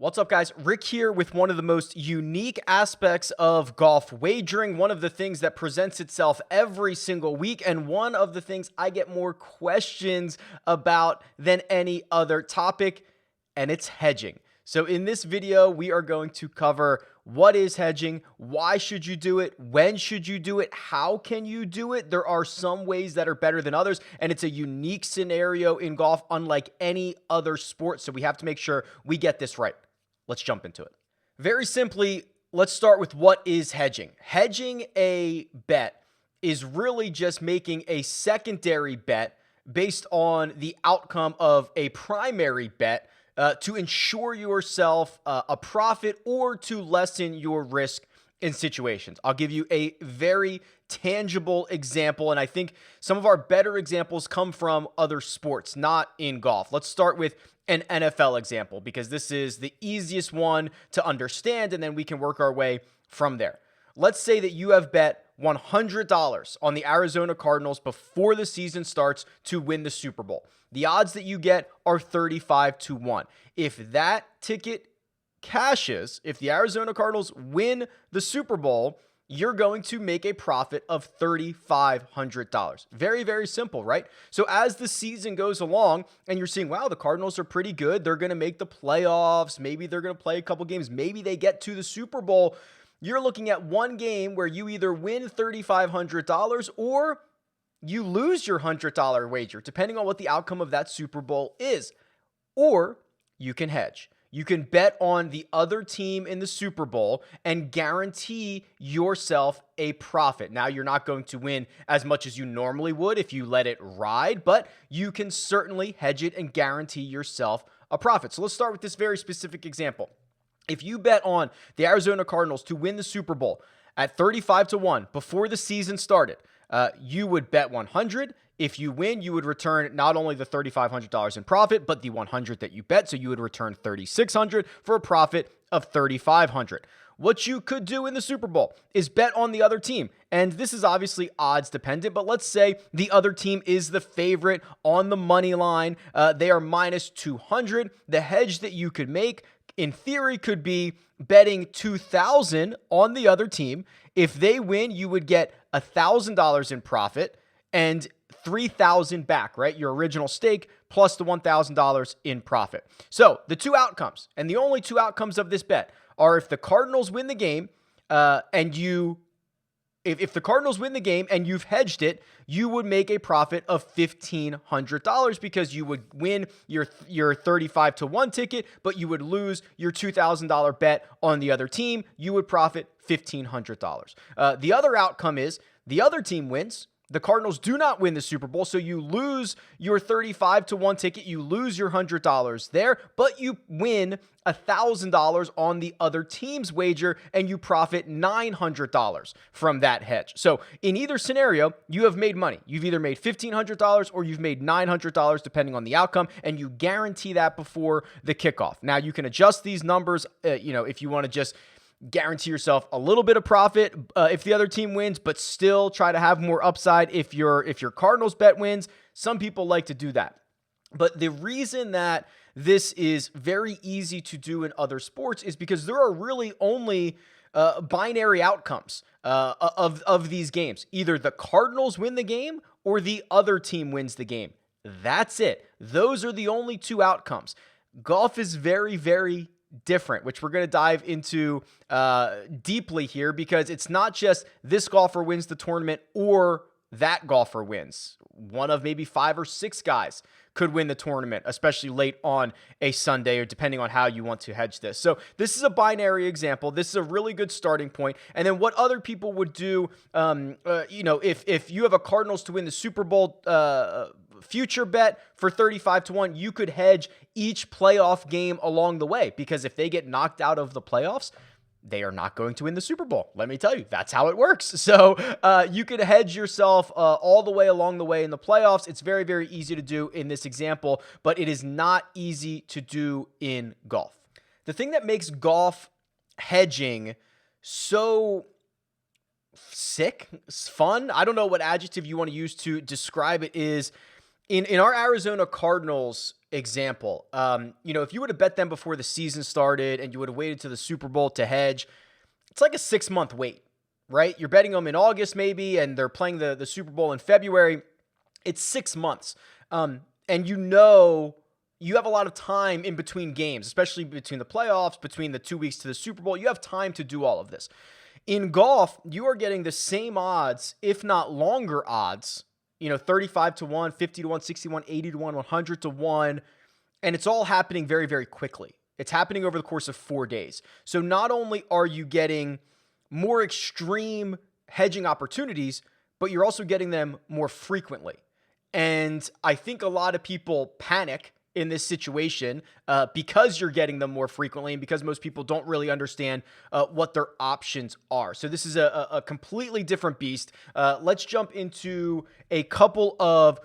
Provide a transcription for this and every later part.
What's up, guys? Rick here with one of the most unique aspects of golf wagering, one of the things that presents itself every single week, and one of the things I get more questions about than any other topic, and it's hedging. So in this video, we are going to cover what is hedging, why should you do it, when should you do it, how can you do it. There are some ways that are better than others, and it's a unique scenario in golf unlike any other sport, so we have to make sure we get this right. Let's jump into it. Very simply, let's start with what is hedging. Hedging a bet is really just making a secondary bet based on the outcome of a primary bet to ensure yourself a profit or to lessen your risk in situations. I'll give you a very tangible example, and I think some of our better examples come from other sports, not in golf. Let's start with an NFL example because this is the easiest one to understand, and then we can work our way from there. Let's say that you have bet $100 on the Arizona Cardinals before the season starts to win the Super Bowl. The odds that you get are 35-1. If that ticket cashes, if the Arizona Cardinals win the Super Bowl, you're going to make a profit of $3,500. Very, very simple, right? So as the season goes along and you're seeing, wow, the Cardinals are pretty good. They're going to make the playoffs. Maybe they're going to play a couple games. Maybe they get to the Super Bowl. You're looking at one game where you either win $3,500 or you lose your $100 wager, depending on what the outcome of that Super Bowl is. Or you can hedge. You can bet on the other team in the Super Bowl and guarantee yourself a profit. Now, you're not going to win as much as you normally would if you let it ride, but you can certainly hedge it and guarantee yourself a profit. So let's start with this very specific example. If you bet on the Arizona Cardinals to win the Super Bowl at 35-1 before the season started, you would bet 100. If you win, you would return not only the $3,500 in profit, but the 100 that you bet. So you would return $3,600 for a profit of $3,500. What you could do in the Super Bowl is bet on the other team. And this is obviously odds dependent, but let's say the other team is the favorite on the money line. They are minus 200. The hedge that you could make, in theory, could be betting $2,000 on the other team. If they win, you would get $1,000 in profit and $3,000 back, right? Your original stake plus the $1,000 in profit. So the two outcomes, and the only two outcomes of this bet, are if the Cardinals win the game, if the Cardinals win the game and you've hedged it, you would make a profit of $1,500 because you would win your 35-1 ticket, but you would lose your $2,000 bet on the other team. You would profit $1,500. The other outcome is the other team wins. The Cardinals do not win the Super Bowl, so you lose your 35-1 ticket. You lose your $100 there, but you win $1,000 on the other team's wager, and you profit $900 from that hedge. So in either scenario, you have made money. You've either made $1,500 or you've made $900, depending on the outcome, and you guarantee that before the kickoff. Now, you can adjust these numbers, if you want to just guarantee yourself a little bit of profit if the other team wins, but still try to have more upside if your Cardinals bet wins. Some people like to do that. But the reason that this is very easy to do in other sports is because there are really only binary outcomes of these games. Either the Cardinals win the game or the other team wins the game. That's it. Those are the only two outcomes. Golf is very, very different, which we're going to dive into deeply here, because it's not just this golfer wins the tournament or that golfer wins. One of maybe 5 or 6 guys could win the tournament, especially late on a Sunday, or depending on how you want to hedge this. So this is a binary example. This is a really good starting point. And then what other people would do, if you have a Cardinals to win the Super Bowl future bet for 35-1, you could hedge each playoff game along the way, because if they get knocked out of the playoffs, they are not going to win the Super Bowl. Let me tell you, that's how it works. So you could hedge yourself all the way along the way in the playoffs. It's very, very easy to do in this example, but it is not easy to do in golf. The thing that makes golf hedging so sick, fun, I don't know what adjective you want to use to describe it, is In our Arizona Cardinals example, if you would have bet them before the season started and you would have waited to the Super Bowl to hedge, it's like a 6-month wait, right? You're betting them in August maybe, and they're playing the Super Bowl in February. It's 6 months. And you have a lot of time in between games, especially between the playoffs, between the 2 weeks to the Super Bowl. You have time to do all of this. In golf, you are getting the same odds, if not longer odds, 35 to 1, 50 to 1, 61, 80 to 1, 100 to 1. And it's all happening very, very quickly. It's happening over the course of 4 days. So not only are you getting more extreme hedging opportunities, but you're also getting them more frequently. And I think a lot of people panic in this situation because you're getting them more frequently and because most people don't really understand what their options are. So this is a completely different beast. Let's jump into a couple of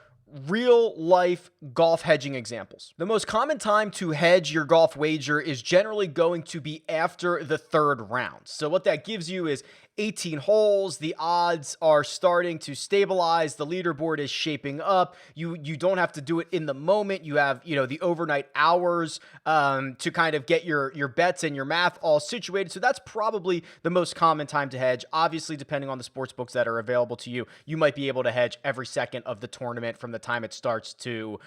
real life golf hedging examples. The most common time to hedge your golf wager is generally going to be after the third round. So what that gives you is 18 holes. The odds are starting to stabilize. The leaderboard is shaping up. You don't have to do it in the moment. You have, the overnight hours to kind of get your bets and your math all situated. So that's probably the most common time to hedge. Obviously, depending on the sports books that are available to you, you might be able to hedge every second of the tournament from the time it starts to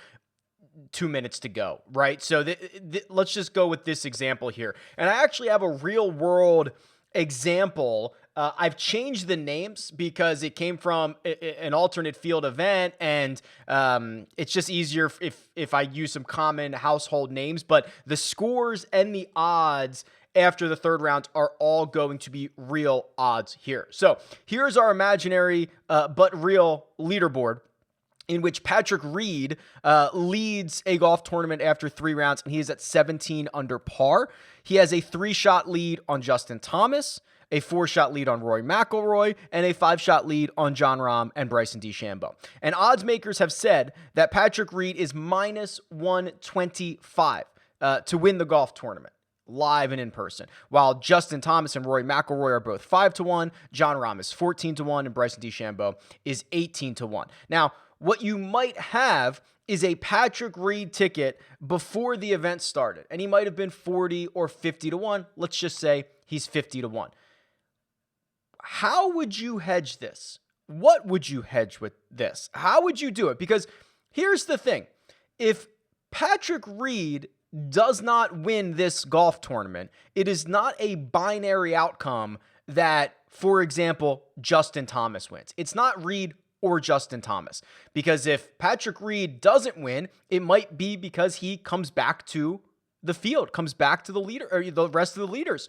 2 minutes to go, right? So let's just go with this example here. And I actually have a real world example. I've changed the names because it came from an alternate field event, and it's just easier if I use some common household names. But the scores and the odds after the third round are all going to be real odds here. So here's our imaginary but real leaderboard, in which Patrick Reed leads a golf tournament after 3 rounds, and he is at 17 under par. He has a 3-shot lead on Justin Thomas, a 4-shot lead on Rory McIlroy, and a 5-shot lead on Jon Rahm and Bryson DeChambeau. And odds makers have said that Patrick Reed is minus 125 to win the golf tournament, live and in person, while Justin Thomas and Rory McIlroy are both 5 to 1, Jon Rahm is 14 to 1, and Bryson DeChambeau is 18 to 1. Now, what you might have is a Patrick Reed ticket before the event started, and he might have been 40 or 50 to 1. Let's just say he's 50 to 1. How would you hedge this? What would you hedge with this? How would you do it? Because here's the thing. If Patrick Reed does not win this golf tournament, it is not a binary outcome that, for example, Justin Thomas wins. It's not Reed or Justin Thomas. Because if Patrick Reed doesn't win, it might be because he comes back to the field, comes back to the leader or the rest of the leaders.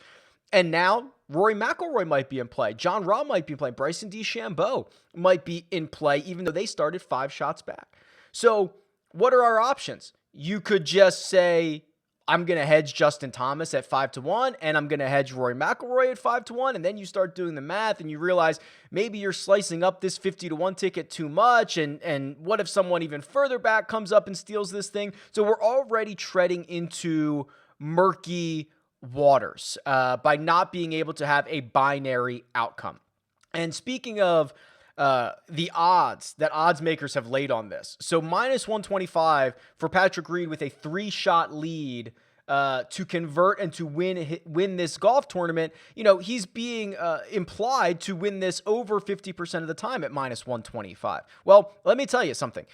And now Rory McIlroy might be in play. Jon Rahm might be in play. Bryson DeChambeau might be in play, even though they started 5 shots back. So what are our options? You could just say, I'm going to hedge Justin Thomas at 5 to 1, and I'm going to hedge Rory McIlroy at 5 to 1. And then you start doing the math and you realize maybe you're slicing up this 50 to 1 ticket too much. And what if someone even further back comes up and steals this thing? So we're already treading into murky waters by not being able to have a binary outcome. And speaking of the odds that odds makers have laid on this, so minus 125 for Patrick Reed with a 3-shot lead to convert and to win this golf tournament. He's being implied to win this over 50% of the time at minus 125. Well, let me tell you something.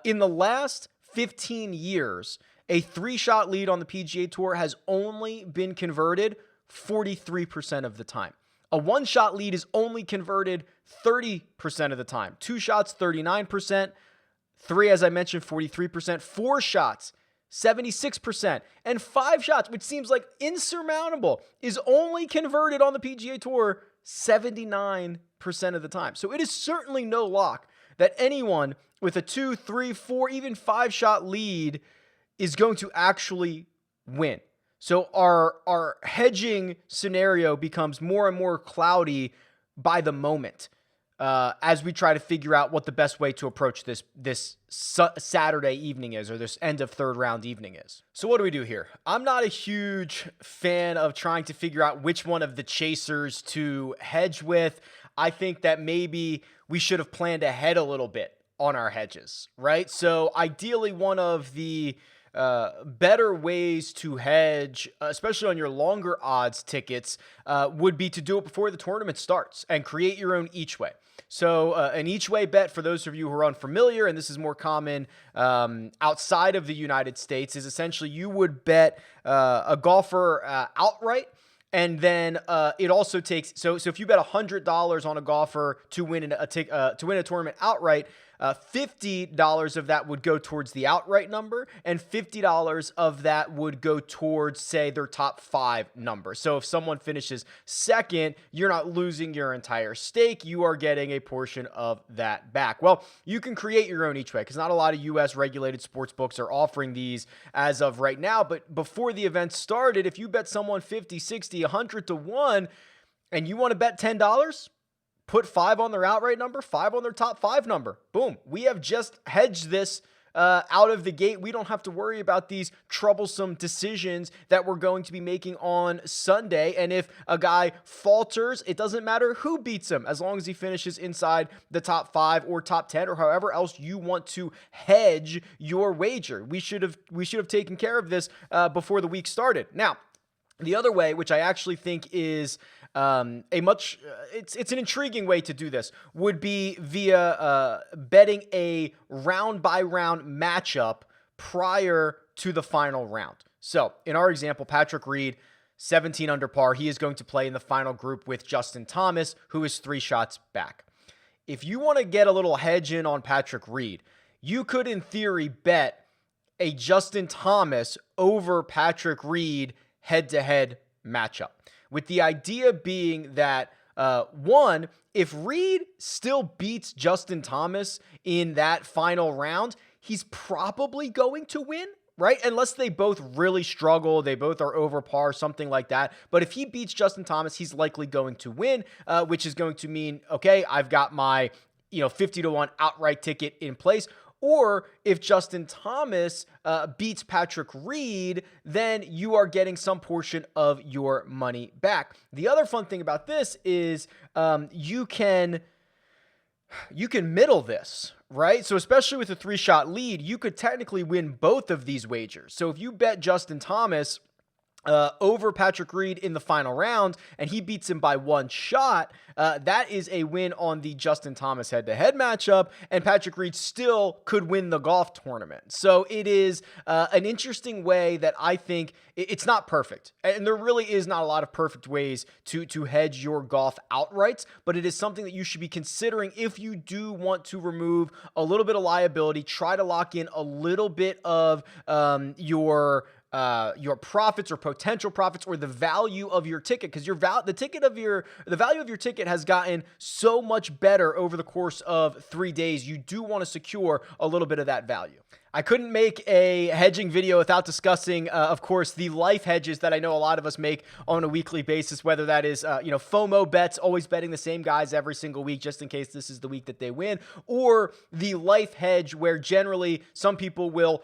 In the last 15 years, a 3-shot lead on the PGA Tour has only been converted 43% of the time. A 1-shot lead is only converted 30% of the time. 2 shots, 39%. 3, as I mentioned, 43%. 4 shots, 76%. And 5 shots, which seems like insurmountable, is only converted on the PGA Tour 79% of the time. So it is certainly no lock that anyone with a 2, 3, 4, even 5-shot lead is going to actually win. So our hedging scenario becomes more and more cloudy by the moment as we try to figure out what the best way to approach this Saturday evening is, or this end of third round evening is. So what do we do here? I'm not a huge fan of trying to figure out which one of the chasers to hedge with. I think that maybe we should have planned ahead a little bit on our hedges, right? So ideally, one of the better ways to hedge, especially on your longer odds tickets, would be to do it before the tournament starts and create your own each way. So an each way bet, for those of you who are unfamiliar, and this is more common outside of the United States, is essentially you would bet a golfer outright. And then it also takes so if you bet $100 on a golfer to win to win a tournament outright, $50 of that would go towards the outright number, and $50 of that would go towards, say, their top 5 number. So if someone finishes second, you're not losing your entire stake. You are getting a portion of that back. Well, you can create your own each way because not a lot of U.S. regulated sports books are offering these as of right now. But before the event started, if you bet someone 50, 60, 100 to 1, and you want to bet $10, put 5 on their outright number, 5 on their top 5 number. Boom. We have just hedged this out of the gate. We don't have to worry about these troublesome decisions that we're going to be making on Sunday. And if a guy falters, it doesn't matter who beats him, as long as he finishes inside the top 5 or top 10 or however else you want to hedge your wager. We should have taken care of this before the week started. Now, the other way, which I actually think is it's an intriguing way to do this, would be via betting a round by round matchup prior to the final round. So in our example, Patrick Reed, 17 under par, he is going to play in the final group with Justin Thomas, who is 3 shots back. If you want to get a little hedge in on Patrick Reed, you could in theory bet a Justin Thomas over Patrick Reed head-to-head matchup, with the idea being that, one, if Reed still beats Justin Thomas in that final round, he's probably going to win, right? Unless they both really struggle, they both are over par, something like that. But if he beats Justin Thomas, he's likely going to win, which is going to mean, okay, I've got my 50 to 1 outright ticket in place. Or if Justin Thomas beats Patrick Reed, then you are getting some portion of your money back. The other fun thing about this is you can middle this, right? So especially with a 3-shot lead, you could technically win both of these wagers. So if you bet Justin Thomas over Patrick Reed in the final round, and he beats him by 1 shot, that is a win on the Justin Thomas head-to-head matchup, and Patrick Reed still could win the golf tournament. So it is an interesting way that I think it's not perfect, and there really is not a lot of perfect ways to hedge your golf outrights, but it is something that you should be considering if you do want to remove a little bit of liability, try to lock in a little bit of your profits or potential profits or the value of your ticket, because the value of your ticket has gotten so much better over the course of 3 days. You do want to secure a little bit of that value. I couldn't make a hedging video without discussing, of course, the life hedges that I know a lot of us make on a weekly basis, whether that is, FOMO bets, always betting the same guys every single week just in case this is the week that they win, or the life hedge where generally some people will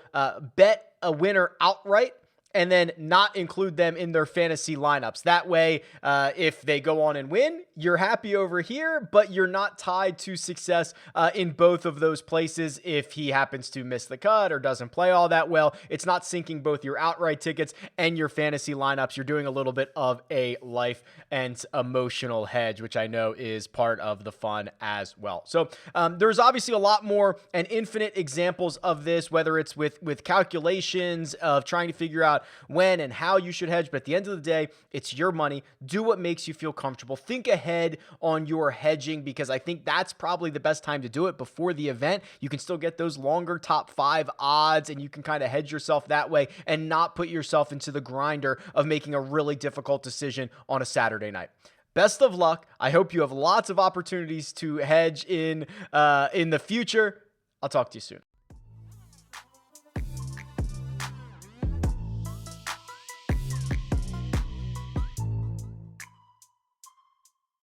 bet a winner outright and then not include them in their fantasy lineups. That way, if they go on and win, you're happy over here, but you're not tied to success in both of those places. If he happens to miss the cut or doesn't play all that well, it's not sinking both your outright tickets and your fantasy lineups. You're doing a little bit of a life and emotional hedge, which I know is part of the fun as well. So there's obviously a lot more and infinite examples of this, whether it's with calculations of trying to figure out when and how you should hedge. But at the end of the day, it's your money. Do what makes you feel comfortable. Think ahead on your hedging, because I think that's probably the best time to do it before the event. You can still get those longer top 5 odds, and you can kind of hedge yourself that way and not put yourself into the grinder of making a really difficult decision on a Saturday night. Best of luck. I hope you have lots of opportunities to hedge in the future. I'll talk to you soon.